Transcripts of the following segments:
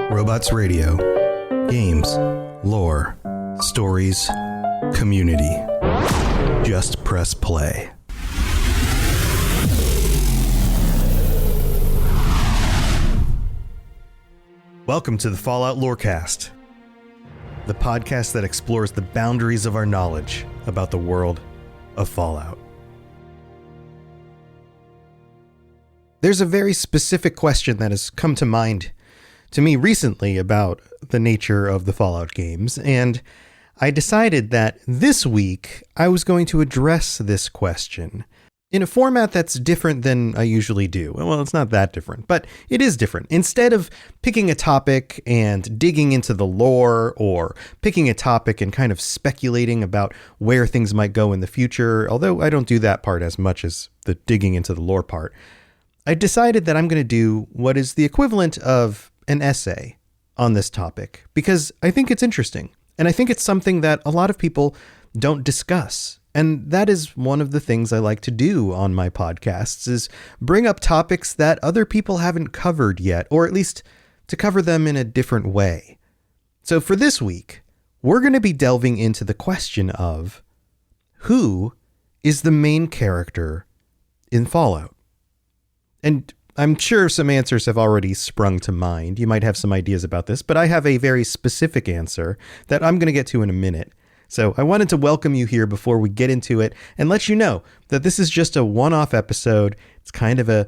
Robots Radio. Games, lore, stories, community. Just press play. Welcome to the Fallout Lorecast, the podcast that explores the boundaries of our knowledge about the world of Fallout. There's a very specific question that has come to mind to me recently about the nature of the Fallout games, and I decided that this week I was going to address this question in a format that's different than I usually do. Well, it's not that different, but it is different. Instead of picking a topic and digging into the lore, or picking a topic and kind of speculating about where things might go in the future, although I don't do that part as much as the digging into the lore part, I decided that I'm going to do what is the equivalent of an essay on this topic, because I think it's interesting, and I think it's something that a lot of people don't discuss. And that is one of the things I like to do on my podcasts, is bring up topics that other people haven't covered yet, or at least to cover them in a different way. So for this week, we're going to be delving into the question of who is the main character in Fallout? And I'm sure some answers have already sprung to mind. You might have some ideas about this, but I have a very specific answer that I'm going to get to in a minute. So I wanted to welcome you here before we get into it and let you know that this is just a one-off episode. It's kind of a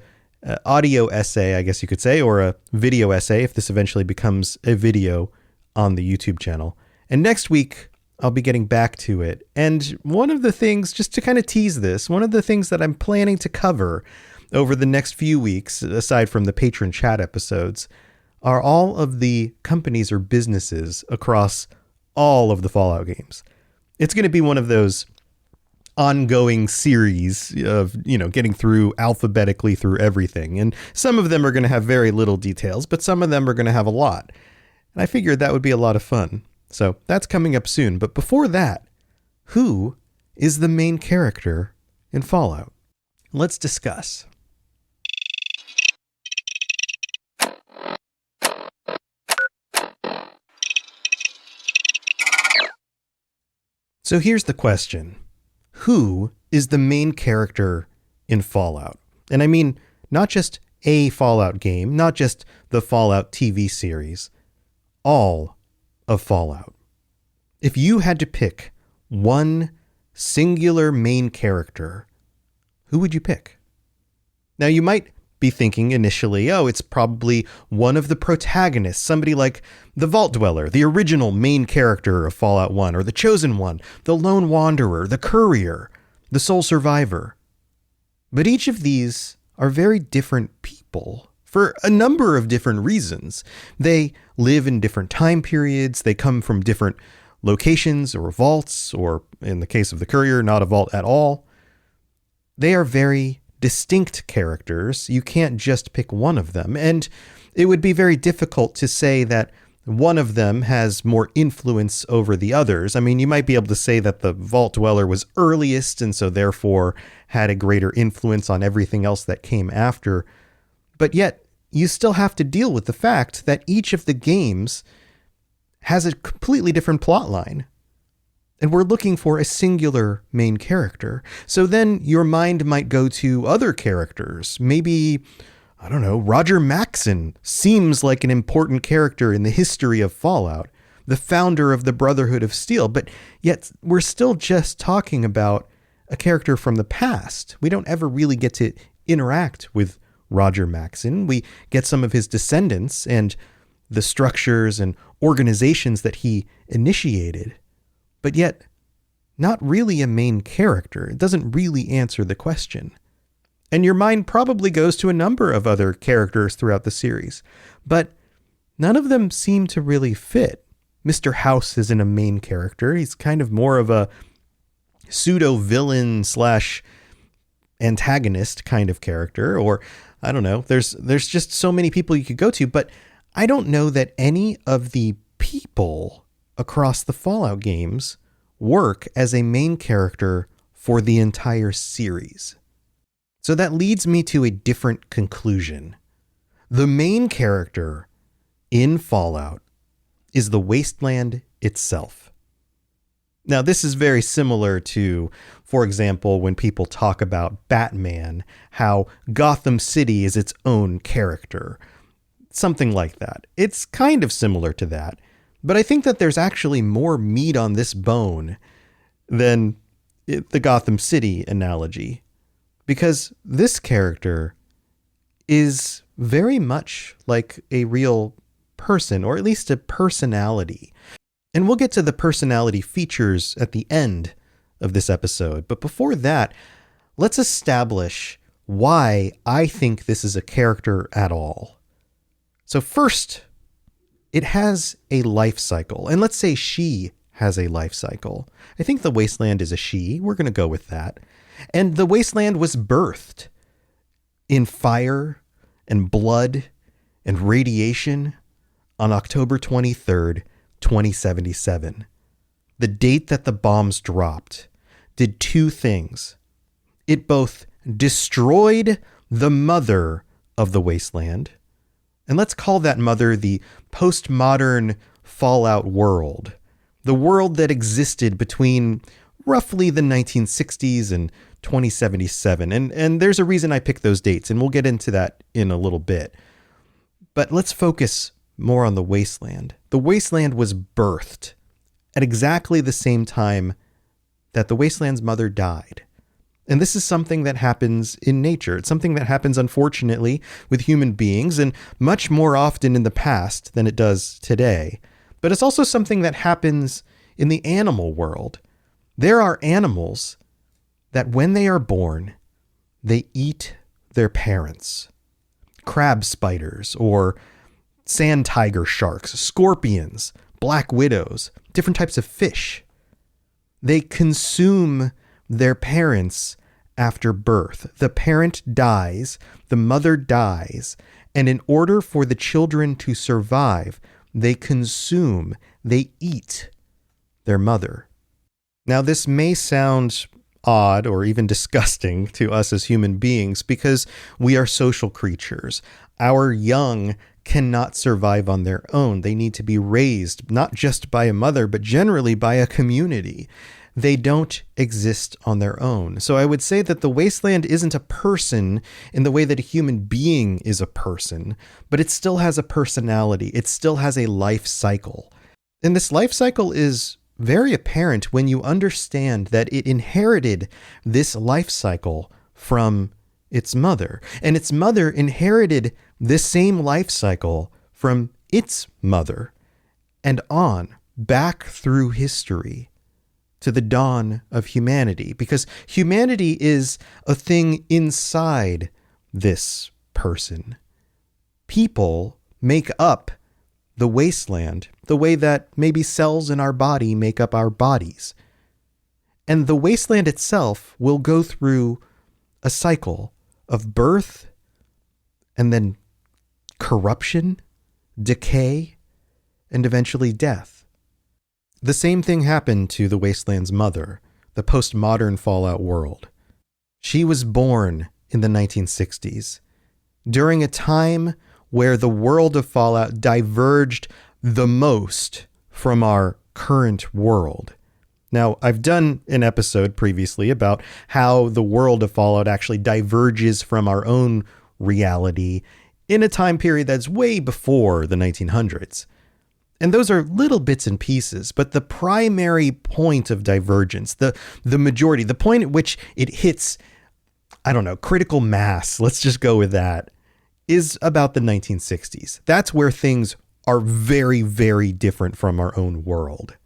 audio essay, I guess you could say, or a video essay if this eventually becomes a video on the YouTube channel. And next week, I'll be getting back to it. And one of the things, just to kind of tease this, one of the things that I'm planning to cover over the next few weeks, aside from the patron chat episodes, are all of the companies or businesses across all of the Fallout games. It's going to be one of those ongoing series of, getting through alphabetically through everything. And some of them are going to have very little details, but some of them are going to have a lot. And I figured that would be a lot of fun. So that's coming up soon. But before that, who is the main character in Fallout? Let's discuss. So here's the question. Who is the main character in Fallout? And I mean, not just a Fallout game, not just the Fallout TV series, all of Fallout. If you had to pick one singular main character, who would you pick? Now, you might be thinking initially, it's probably one of the protagonists, somebody like the Vault Dweller, the original main character of Fallout 1, or the Chosen One, the Lone Wanderer, the Courier, the Sole Survivor. But each of these are very different people for a number of different reasons. They live in different time periods, they come from different locations or vaults, or in the case of the Courier, not a vault at all. They are very distinct characters. You can't just pick one of them. And it would be very difficult to say that one of them has more influence over the others. I mean, you might be able to say that the Vault Dweller was earliest and so therefore had a greater influence on everything else that came after. But yet, you still have to deal with the fact that each of the games has a completely different plot line. And we're looking for a singular main character. So then your mind might go to other characters. Maybe, I don't know, Roger Maxson seems like an important character in the history of Fallout, the founder of the Brotherhood of Steel, but yet we're still just talking about a character from the past. We don't ever really get to interact with Roger Maxson. We get some of his descendants and the structures and organizations that he initiated, but yet not really a main character. It doesn't really answer the question. And your mind probably goes to a number of other characters throughout the series, but none of them seem to really fit. Mr. House isn't a main character. He's kind of more of a pseudo-villain / antagonist kind of character, or I don't know. There's just so many people you could go to, but I don't know that any of the people across the Fallout games work as a main character for the entire series. So that leads me to a different conclusion. The main character in Fallout is the wasteland itself. Now, this is very similar to, for example, when people talk about Batman, how Gotham City is its own character. Something like that. It's kind of similar to that, but I think that there's actually more meat on this bone than the Gotham City analogy, because this character is very much like a real person, or at least a personality. And we'll get to the personality features at the end of this episode. But before that, let's establish why I think this is a character at all. So first, it has a life cycle. And let's say she has a life cycle. I think the wasteland is a she. We're going to go with that. And the wasteland was birthed in fire and blood and radiation on October 23rd, 2077. The date that the bombs dropped did two things. It both destroyed the mother of the wasteland, and let's call that mother the postmodern Fallout world, the world that existed between roughly the 1960s and 2077. And there's a reason I picked those dates, and we'll get into that in a little bit. But let's focus more on the wasteland. The wasteland was birthed at exactly the same time that the wasteland's mother died. And this is something that happens in nature. It's something that happens, unfortunately, with human beings, and much more often in the past than it does today. But it's also something that happens in the animal world. There are animals that when they are born, they eat their parents. Crab spiders, or sand tiger sharks, scorpions, black widows, different types of fish. They consume their parents after birth. The parent dies, the mother dies, and in order for the children to survive, they consume, they eat their mother. Now, this may sound odd or even disgusting to us as human beings because we are social creatures. Our young cannot survive on their own. They need to be raised not just by a mother, but generally by a community. They don't exist on their own. So I would say that the wasteland isn't a person in the way that a human being is a person, but it still has a personality. It still has a life cycle. And this life cycle is very apparent when you understand that it inherited this life cycle from its mother. And its mother inherited this same life cycle from its mother, and on back through history to the dawn of humanity, because humanity is a thing inside this person. People make up the wasteland the way that maybe cells in our body make up our bodies. And the wasteland itself will go through a cycle of birth and then corruption, decay, and eventually death. The same thing happened to the wasteland's mother, the postmodern Fallout world. She was born in the 1960s, during a time where the world of Fallout diverged the most from our current world. Now, I've done an episode previously about how the world of Fallout actually diverges from our own reality in a time period that's way before the 1900s. And those are little bits and pieces, but the primary point of divergence, the majority, the point at which it hits, critical mass, let's just go with that, is about the 1960s. That's where things are very, very different from our own world.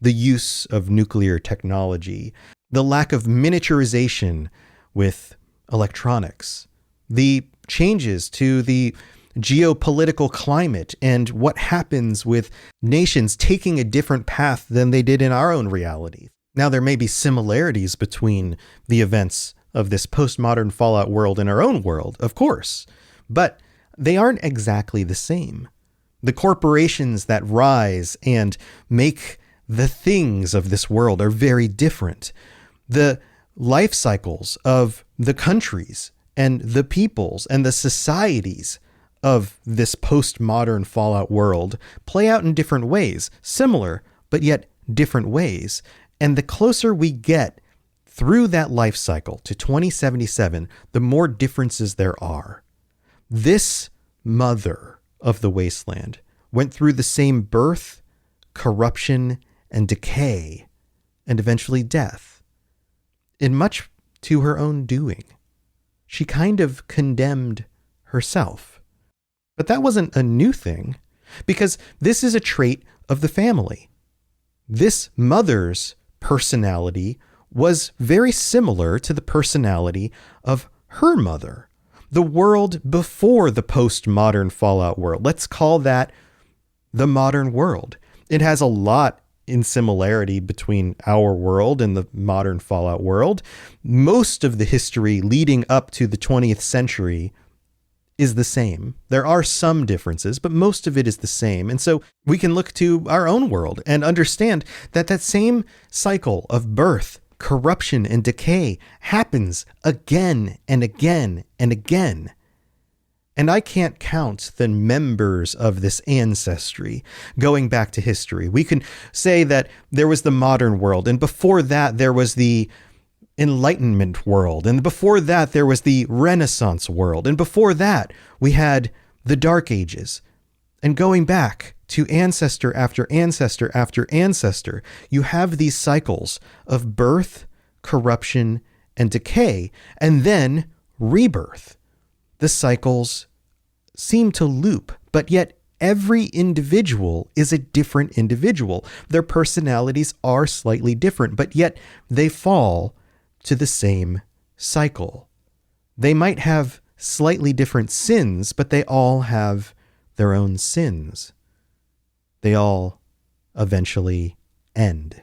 The use of nuclear technology, the lack of miniaturization with electronics, the changes to the geopolitical climate, and what happens with nations taking a different path than they did in our own reality. Now, there may be similarities between the events of this postmodern Fallout world and our own world, of course, but they aren't exactly the same. The corporations that rise and make the things of this world are very different. The life cycles of the countries and the peoples and the societies of this postmodern Fallout world play out in different ways, similar, but yet different ways. And the closer we get through that life cycle to 2077, the more differences there are. This mother of the wasteland went through the same birth, corruption, and decay, and eventually death, in much to her own doing. She kind of condemned herself. But that wasn't a new thing, because this is a trait of the family. This mother's personality was very similar to the personality of her mother. The world before the postmodern Fallout world. Let's call that the modern world. It has a lot in similarity between our world and the modern Fallout world. Most of the history leading up to the 20th century is the same. There are some differences, but most of it is the same. And so we can look to our own world and understand that that same cycle of birth, corruption, and decay happens again and again and again. And I can't count the members of this ancestry going back to history. We can say that there was the modern world, and before that there was the Enlightenment world, and before that there was the Renaissance world, and before that we had the Dark Ages. And going back to ancestor after ancestor after ancestor, you have these cycles of birth, corruption, and decay, and then rebirth. The cycles seem to loop, but yet every individual is a different individual. Their personalities are slightly different, but yet they fall to the same cycle. They might have slightly different sins, but they all have their own sins. They all eventually end.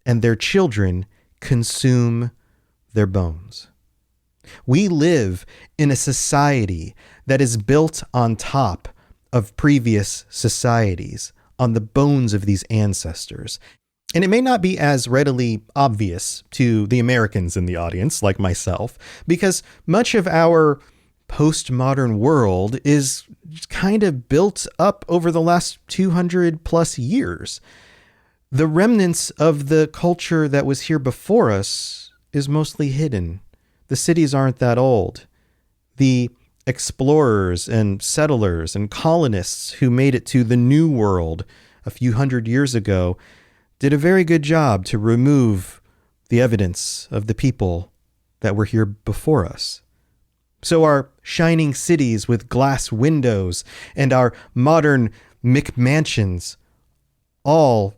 And their children consume their bones. We live in a society that is built on top of previous societies, on the bones of these ancestors. And it may not be as readily obvious to the Americans in the audience, like myself, because much of our postmodern world is kind of built up over the last 200 plus years. The remnants of the culture that was here before us is mostly hidden. The cities aren't that old. The explorers and settlers and colonists who made it to the New World a few hundred years ago did a very good job to remove the evidence of the people that were here before us. So our shining cities with glass windows and our modern McMansions all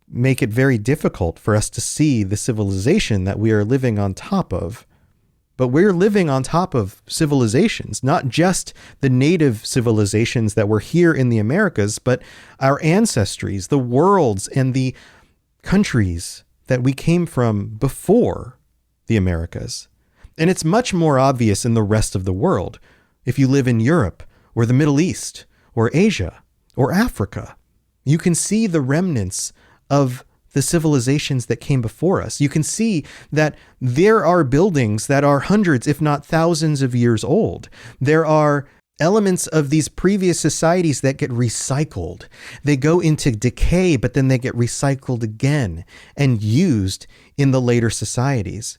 make it very difficult for us to see the civilization that we are living on top of. But we're living on top of civilizations, not just the native civilizations that were here in the Americas, but our ancestries, the worlds and the countries that we came from before the Americas. And it's much more obvious in the rest of the world. If you live in Europe or the Middle East or Asia or Africa, you can see the remnants of the civilizations that came before us. You can see that there are buildings that are hundreds, if not thousands of years old. There are elements of these previous societies that get recycled. They go into decay, but then they get recycled again and used in the later societies.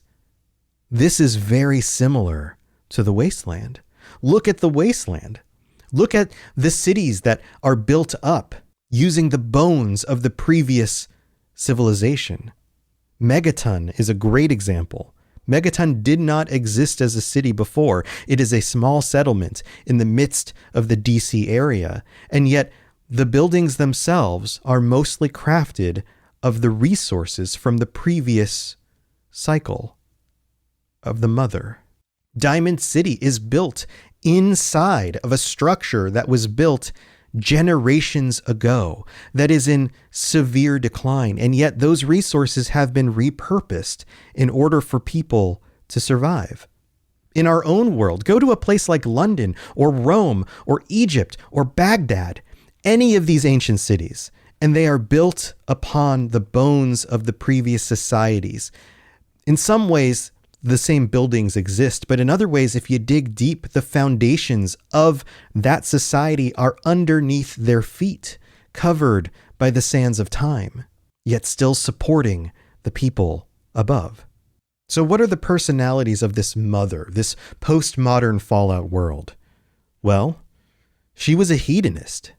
This is very similar to the wasteland. Look at the wasteland. Look at the cities that are built up using the bones of the previous civilization. Megaton is a great example. Megaton did not exist as a city before. It is a small settlement in the midst of the DC area, and yet the buildings themselves are mostly crafted of the resources from the previous cycle of the mother. Diamond City is built inside of a structure that was built generations ago, that is in severe decline, and yet those resources have been repurposed in order for people to survive. In our own world, go to a place like London or Rome or Egypt or Baghdad, any of these ancient cities, and they are built upon the bones of the previous societies. In some ways, the same buildings exist, but in other ways, if you dig deep, the foundations of that society are underneath their feet, covered by the sands of time, yet still supporting the people above. So what are the personalities of this mother, this postmodern Fallout world? Well, she was a hedonist,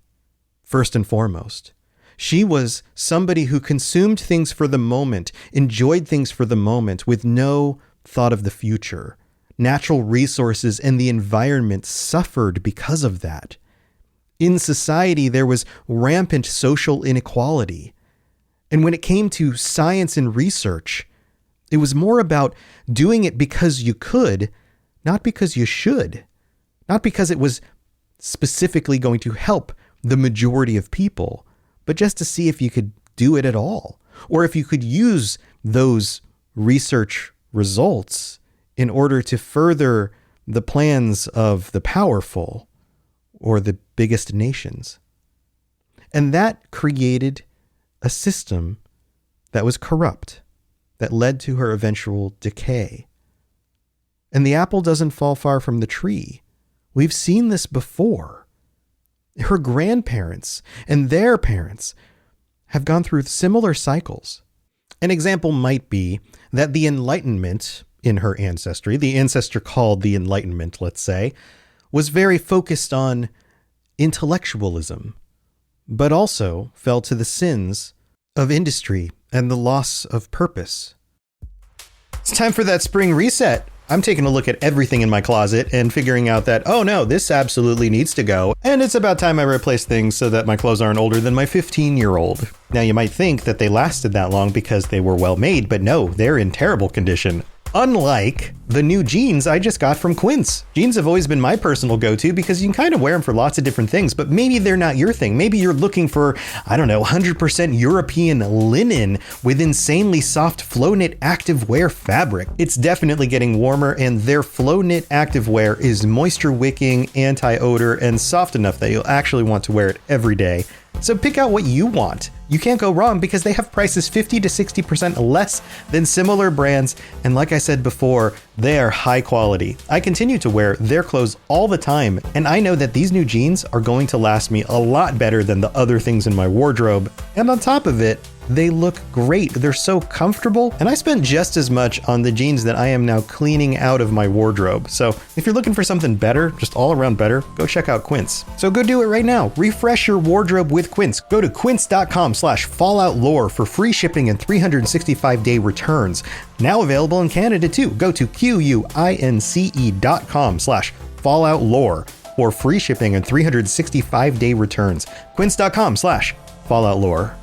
first and foremost. She was somebody who consumed things for the moment, enjoyed things for the moment with no thought of the future. Natural resources and the environment suffered because of that. In society, there was rampant social inequality. And when it came to science and research, it was more about doing it because you could, not because you should, not because it was specifically going to help the majority of people, but just to see if you could do it at all, or if you could use those research results in order to further the plans of the powerful or the biggest nations. And that created a system that was corrupt, that led to her eventual decay. And the apple doesn't fall far from the tree. We've seen this before. Her grandparents and their parents have gone through similar cycles. An example might be that the Enlightenment in her ancestry, the ancestor called the Enlightenment, let's say, was very focused on intellectualism, but also fell to the sins of industry and the loss of purpose. It's time for that spring reset. I'm taking a look at everything in my closet and figuring out that, oh no, this absolutely needs to go. And it's about time I replace things so that my clothes aren't older than my 15-year-old. Now you might think that they lasted that long because they were well made, but no, they're in terrible condition. Unlike the new jeans I just got from Quince. Jeans have always been my personal go-to because you can kind of wear them for lots of different things, but maybe they're not your thing. Maybe you're looking for, 100% European linen with insanely soft flow knit activewear fabric. It's definitely getting warmer, and their flow knit activewear is moisture wicking, anti-odor, and soft enough that you'll actually want to wear it every day. So pick out what you want. You can't go wrong because they have prices 50 to 60% less than similar brands. And like I said before, they are high quality. I continue to wear their clothes all the time, and I know that these new jeans are going to last me a lot better than the other things in my wardrobe. And on top of it, they look great. They're so comfortable, and I spent just as much on the jeans that I am now cleaning out of my wardrobe. So if you're looking for something better, just all around better, go check out Quince. So go do it right now. Refresh your wardrobe with Quince. Go to quince.com/falloutlore for free shipping and 365-day returns. Now available in Canada too. Go to quince.com/falloutlore for free shipping and 365-day returns. Quince.com/falloutlore.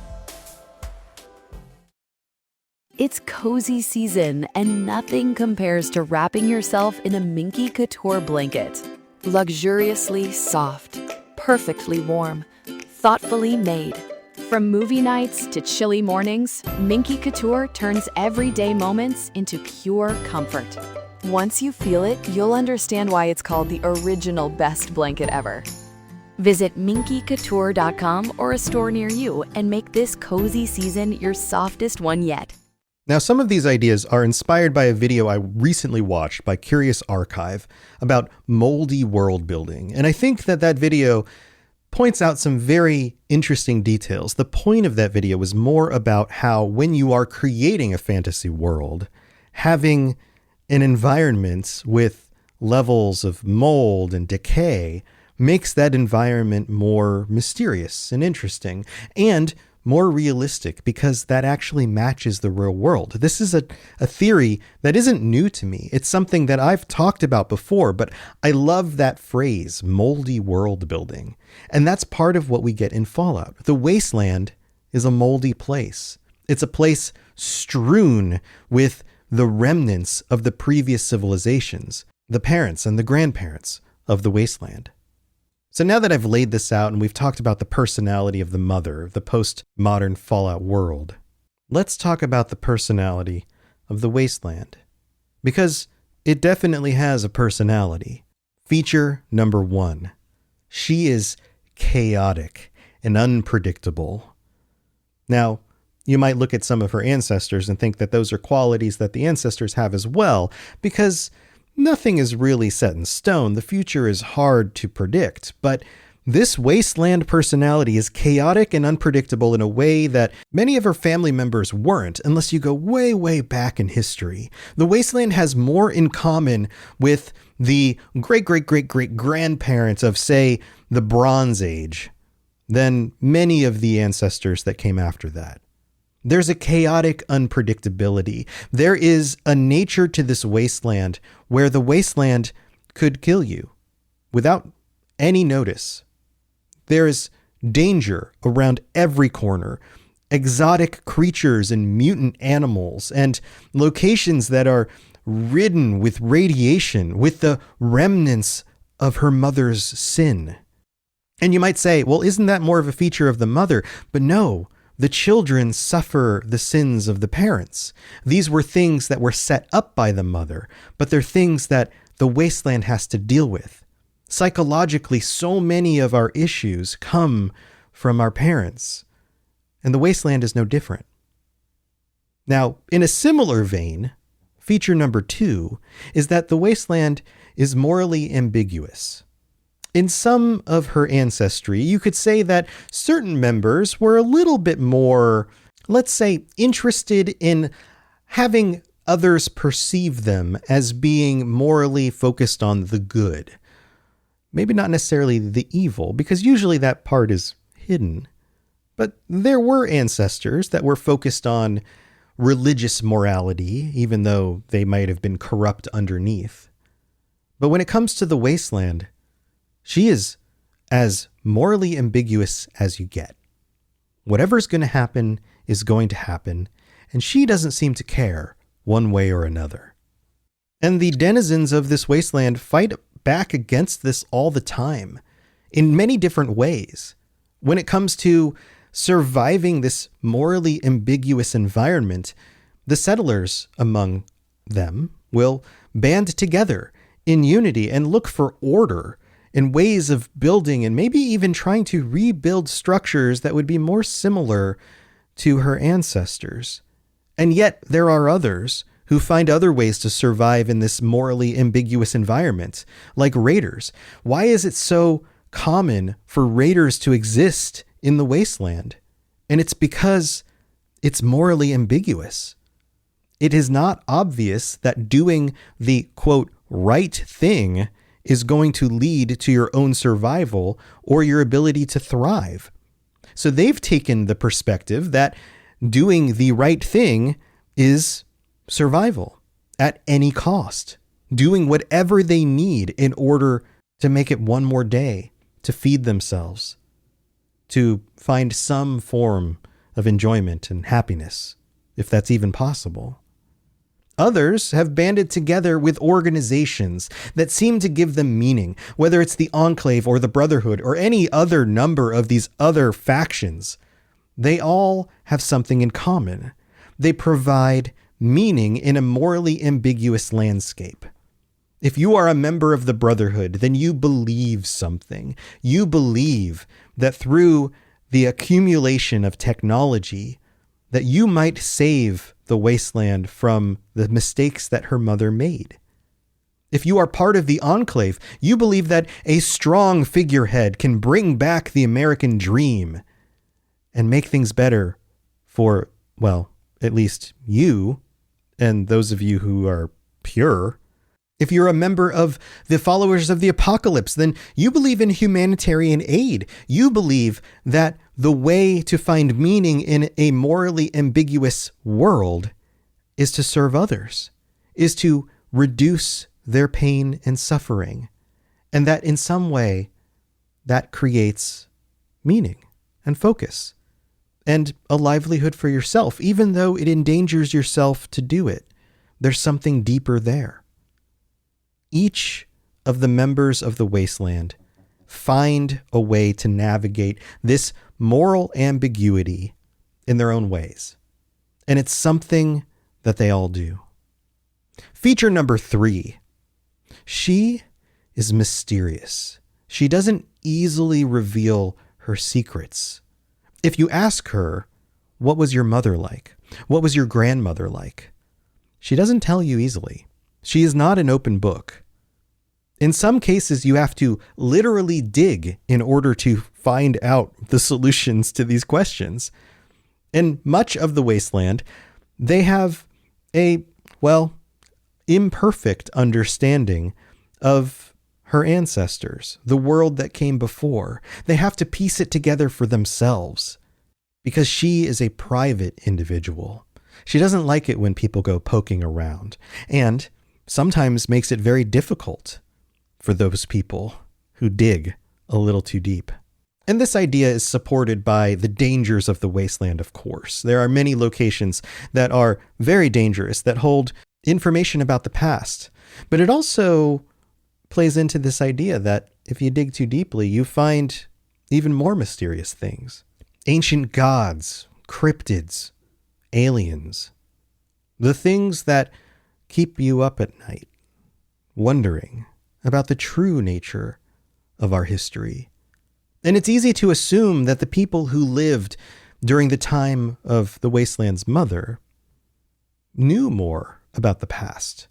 It's cozy season, and nothing compares to wrapping yourself in a Minky Couture blanket. Luxuriously soft, perfectly warm, thoughtfully made. From movie nights to chilly mornings, Minky Couture turns everyday moments into pure comfort. Once you feel it, you'll understand why it's called the original best blanket ever. Visit minkycouture.com or a store near you and make this cozy season your softest one yet. Now, some of these ideas are inspired by a video I recently watched by Curious Archive about moldy world building. And I think that that video points out some very interesting details. The point of that video was more about how when you are creating a fantasy world, having an environment with levels of mold and decay makes that environment more mysterious and interesting and more realistic because that actually matches the real world. This is a theory that isn't new to me. It's something that I've talked about before, but I love that phrase, moldy world building. And that's part of what we get in Fallout. The wasteland is a moldy place. It's a place strewn with the remnants of the previous civilizations, the parents and the grandparents of the wasteland. So now that I've laid this out and we've talked about the personality of the mother of the postmodern Fallout world, let's talk about the personality of the wasteland. Because it definitely has a personality. Feature number 1. She is chaotic and unpredictable. Now, You might look at some of her ancestors and think that those are qualities that the ancestors have as well, because nothing is really set in stone. The future is hard to predict, but this wasteland personality is chaotic and unpredictable in a way that many of her family members weren't, unless you go way, way back in history. The wasteland has more in common with the great-great-great-great-grandparents of, say, the Bronze Age than many of the ancestors that came after that. There's a chaotic unpredictability. There is a nature to this wasteland where the wasteland could kill you without any notice. There is danger around every corner, exotic creatures and mutant animals, and locations that are ridden with radiation, with the remnants of her mother's sin. And you might say, well, isn't that more of a feature of the mother? But no, the children suffer the sins of the parents. These were things that were set up by the mother, but they're things that the wasteland has to deal with. Psychologically, so many of our issues come from our parents, and the wasteland is no different. Now, in a similar vein, feature number 2 is that the wasteland is morally ambiguous. In some of her ancestry, you could say that certain members were a little bit more, let's say, interested in having others perceive them as being morally focused on the good. Maybe not necessarily the evil, because usually that part is hidden. But there were ancestors that were focused on religious morality, even though they might have been corrupt underneath. But when it comes to the wasteland, she is as morally ambiguous as you get. Whatever's going to happen is going to happen, and she doesn't seem to care one way or another. And the denizens of this wasteland fight back against this all the time in many different ways. When it comes to surviving this morally ambiguous environment, the settlers among them will band together in unity and look for order and ways of building and maybe even trying to rebuild structures that would be more similar to her ancestors. And yet there are others who find other ways to survive in this morally ambiguous environment, like raiders. Why is it so common for raiders to exist in the wasteland? And it's because it's morally ambiguous. It is not obvious that doing the, quote, right thing is going to lead to your own survival or your ability to thrive. So they've taken the perspective that doing the right thing is survival at any cost, doing whatever they need in order to make it one more day, to feed themselves, to find some form of enjoyment and happiness, if that's even possible. Others have banded together with organizations that seem to give them meaning, whether it's the Enclave or the Brotherhood or any other number of these other factions. They all have something in common. They provide meaning in a morally ambiguous landscape. If you are a member of the Brotherhood, then you believe something. You believe that through the accumulation of technology, that you might save the wasteland from the mistakes that her mother made. If you are part of the Enclave, you believe that a strong figurehead can bring back the American dream and make things better for, well, at least you and those of you who are pure. If you're a member of the followers of the apocalypse, then you believe in humanitarian aid. You believe that the way to find meaning in a morally ambiguous world is to serve others, is to reduce their pain and suffering, and that in some way that creates meaning and focus and a livelihood for yourself, even though it endangers yourself to do it. There's something deeper there. Each of the members of the wasteland find a way to navigate this moral ambiguity in their own ways. And it's something that they all do. Feature number 3. She is mysterious. She doesn't easily reveal her secrets. If you ask her, what was your mother like? What was your grandmother like? She doesn't tell you easily. She is not an open book. In some cases, you have to literally dig in order to find out the solutions to these questions. In much of the wasteland, they have a, imperfect understanding of her ancestors, the world that came before. They have to piece it together for themselves because she is a private individual. She doesn't like it when people go poking around, and sometimes makes it very difficult for those people who dig a little too deep. And this idea is supported by the dangers of the wasteland, of course. There are many locations that are very dangerous, that hold information about the past. But it also plays into this idea that if you dig too deeply, you find even more mysterious things. Ancient gods, cryptids, aliens. The things that keep you up at night, wondering about the true nature of our history. And it's easy to assume that the people who lived during the time of the Wasteland's mother knew more about the past.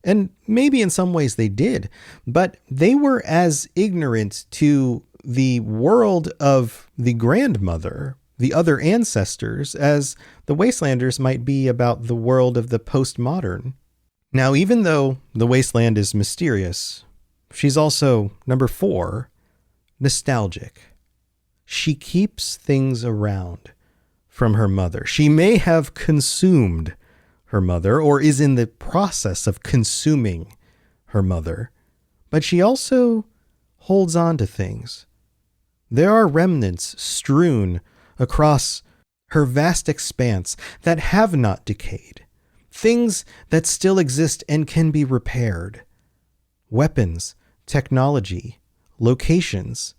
And maybe in some ways they did, but they were as ignorant to the world of the grandmother, the other ancestors, as the Wastelanders might be about the world of the postmodern. Now, even though the Wasteland is mysterious, she's also, number 4, nostalgic. She keeps things around from her mother. She may have consumed her mother or is in the process of consuming her mother, but she also holds on to things. There are remnants strewn across her vast expanse that have not decayed, things that still exist and can be repaired. Weapons, technology, locations,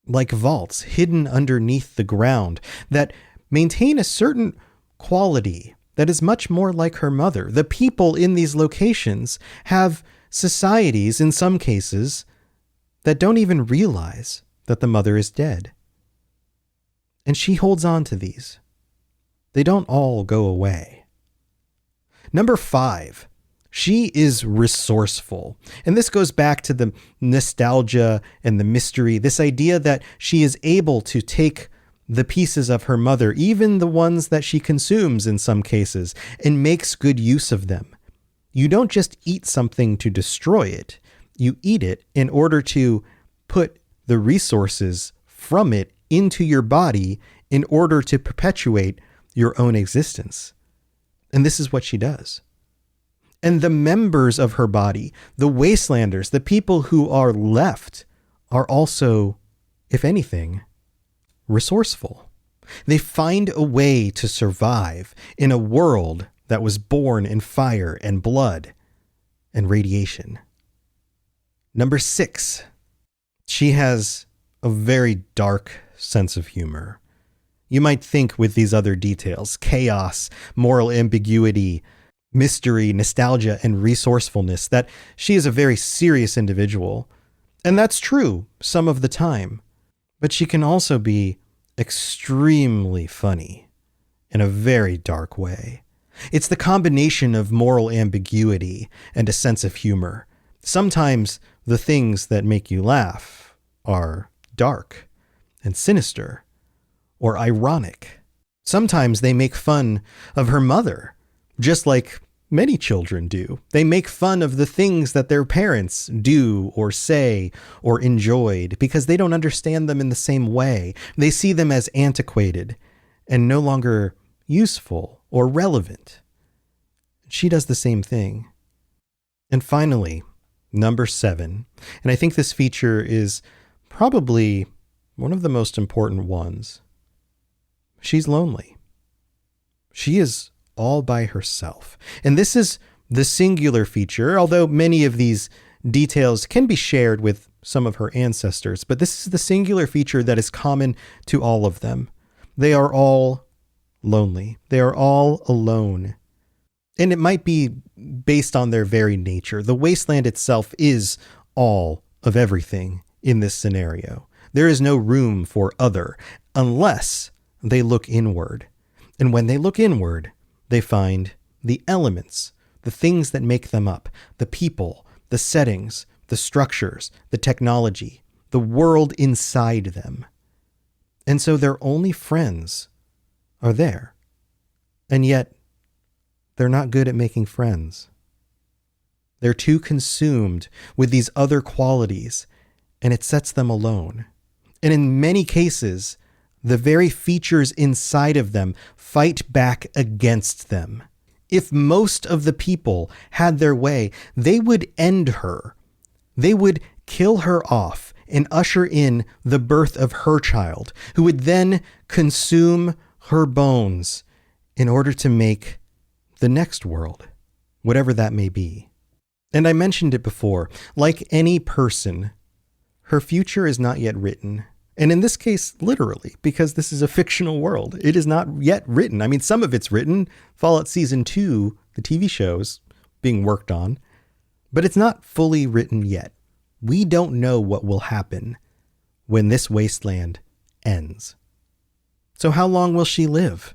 like vaults hidden underneath the ground that maintain a certain quality that is much more like her mother. The people in these locations have societies, in some cases, that don't even realize that the mother is dead. And she holds on to these. They don't all go away. Number 5. She is resourceful. And this goes back to the nostalgia and the mystery, this idea that she is able to take the pieces of her mother, even the ones that she consumes in some cases, and makes good use of them. You don't just eat something to destroy it. You eat it in order to put the resources from it into your body in order to perpetuate your own existence. And this is what she does. And the members of her body, the Wastelanders, the people who are left, are also, if anything, resourceful. They find a way to survive in a world that was born in fire and blood and radiation. Number 6, she has a very dark sense of humor. You might think with these other details, chaos, moral ambiguity, mystery, nostalgia, and resourcefulness, that she is a very serious individual. And that's true some of the time. But she can also be extremely funny in a very dark way. It's the combination of moral ambiguity and a sense of humor. Sometimes the things that make you laugh are dark and sinister or ironic. Sometimes they make fun of her mother, just like many children do. They make fun of the things that their parents do or say or enjoyed because they don't understand them in the same way. They see them as antiquated and no longer useful or relevant. She does the same thing. And finally, number 7, and I think this feature is probably one of the most important ones. She's lonely. She is all by herself. And this is the singular feature, although many of these details can be shared with some of her ancestors, but this is the singular feature that is common to all of them. They are all lonely. They are all alone. And it might be based on their very nature. The wasteland itself is all of everything in this scenario. There is no room for other unless they look inward. And when they look inward, they find the elements, the things that make them up, the people, the settings, the structures, the technology, the world inside them. And so their only friends are there. And yet, they're not good at making friends. They're too consumed with these other qualities, and it sets them alone. And in many cases, the very features inside of them fight back against them. If most of the people had their way, they would end her. They would kill her off and usher in the birth of her child, who would then consume her bones in order to make the next world, whatever that may be. And I mentioned it before, like any person, her future is not yet written. And in this case, literally, because this is a fictional world. It is not yet written. I mean, some of it's written. Fallout Season 2, the TV show's being worked on, but it's not fully written yet. We don't know what will happen when this wasteland ends. So how long will she live?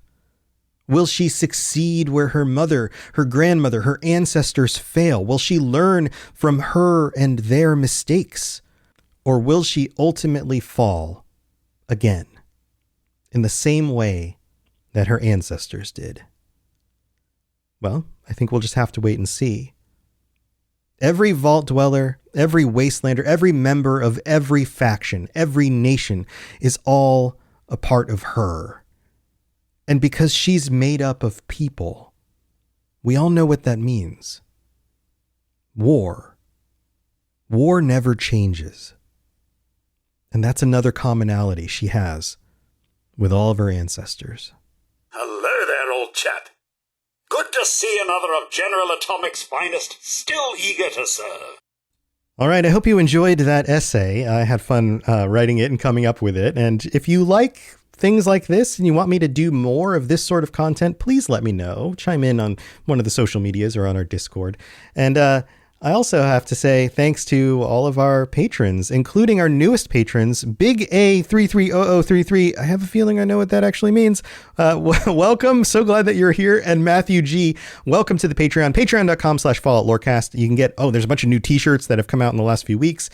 Will she succeed where her mother, her grandmother, her ancestors fail? Will she learn from her and their mistakes? Or will she ultimately fall again in the same way that her ancestors did? Well, I think we'll just have to wait and see. Every vault dweller, every wastelander, every member of every faction, every nation is all a part of her. And because she's made up of people, we all know what that means. War. War never changes. And that's another commonality she has with all of her ancestors. Hello there, old chap. Good to see another of General Atomic's finest, still eager to serve. All right, I hope you enjoyed that essay. I had fun writing it and coming up with it. And if you like things like this and you want me to do more of this sort of content, please let me know. Chime in on one of the social medias or on our Discord. And I also have to say thanks to all of our patrons, including our newest patrons, Big A330033. I have a feeling I know what that actually means. Welcome. So glad that you're here. And Matthew G, welcome to the Patreon, patreon.com/Fallout Lorecast. You can get, there's a bunch of new t-shirts that have come out in the last few weeks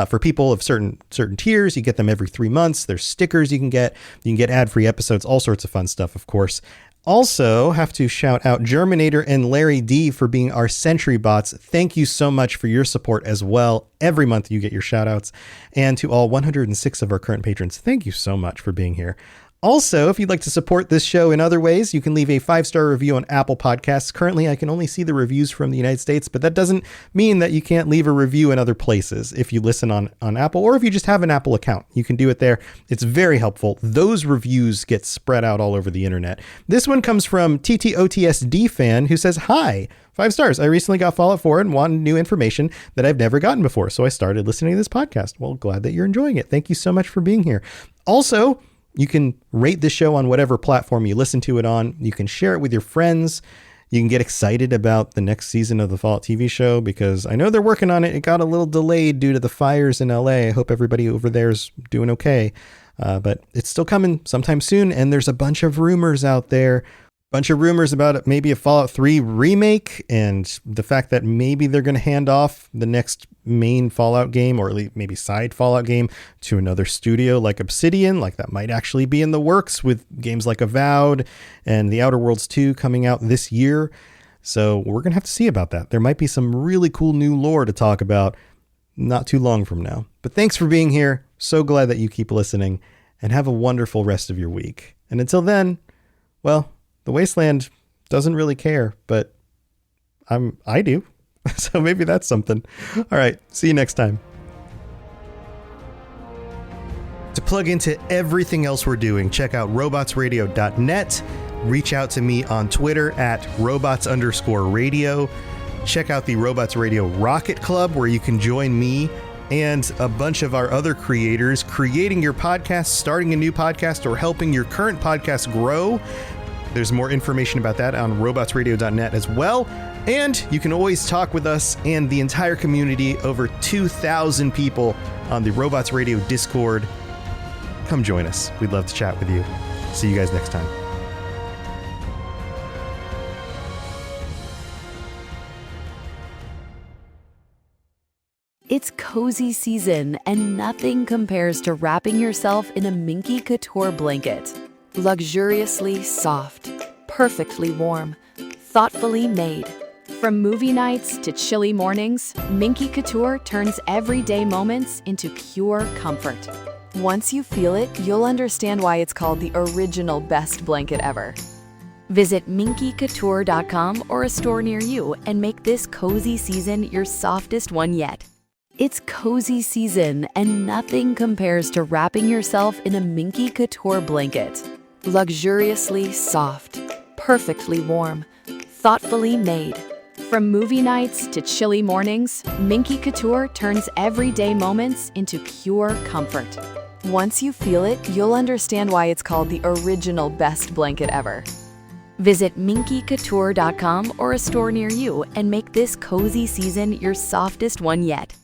for people of certain tiers. You get them every 3 months. There's stickers you can get ad-free episodes, all sorts of fun stuff, of course. Also, have to shout out Germinator and Larry D for being our sentry bots. Thank you so much for your support as well. Every month you get your shout outs. And to all 106 of our current patrons, thank you so much for being here. Also, if you'd like to support this show in other ways, you can leave a 5-star review on Apple Podcasts. Currently, I can only see the reviews from the United States, but that doesn't mean that you can't leave a review in other places. If you listen on Apple, or if you just have an Apple account, you can do it there. It's very helpful. Those reviews get spread out all over the internet. This one comes from TTOTSD fan who says, "Hi, 5 stars. I recently got Fallout 4 and wanted new information that I've never gotten before, so I started listening to this podcast." Well, glad that you're enjoying it. Thank you so much for being here. Also, you can rate the show on whatever platform you listen to it on. You can share it with your friends. You can get excited about the next season of the Fallout TV show because I know they're working on it. It got a little delayed due to the fires in LA. I hope everybody over there is doing okay. But it's still coming sometime soon. And there's a bunch of rumors out there. Bunch of rumors about maybe a Fallout 3 remake and the fact that maybe they're going to hand off the next main Fallout game, or at least maybe side Fallout game, to another studio like Obsidian. Like that might actually be in the works with games like Avowed and The Outer Worlds 2 coming out this year. So we're going to have to see about that. There might be some really cool new lore to talk about not too long from now. But thanks for being here. So glad that you keep listening, and have a wonderful rest of your week. And until then, well, the Wasteland doesn't really care, but I do. So maybe that's something. All right. See you next time. To plug into everything else we're doing, check out robotsradio.net. Reach out to me on Twitter at robots_radio. Check out the Robots Radio Rocket Club, where you can join me and a bunch of our other creators creating your podcast, starting a new podcast, or helping your current podcast grow. There's more information about that on robotsradio.net as well. And you can always talk with us and the entire community, over 2,000 people on the Robots Radio Discord. Come join us. We'd love to chat with you. See you guys next time. It's cozy season, and nothing compares to wrapping yourself in a Minky Couture blanket. Luxuriously soft, perfectly warm, thoughtfully made. From movie nights to chilly mornings, Minky Couture turns everyday moments into pure comfort. Once you feel it, you'll understand why it's called the original best blanket ever. Visit minkycouture.com or a store near you and make this cozy season your softest one yet. It's cozy season, and nothing compares to wrapping yourself in a Minky Couture blanket. Luxuriously soft, perfectly warm, thoughtfully made. From movie nights to chilly mornings, Minky Couture turns everyday moments into pure comfort. Once you feel it, you'll understand why it's called the original best blanket ever. Visit minkycouture.com or a store near you and make this cozy season your softest one yet.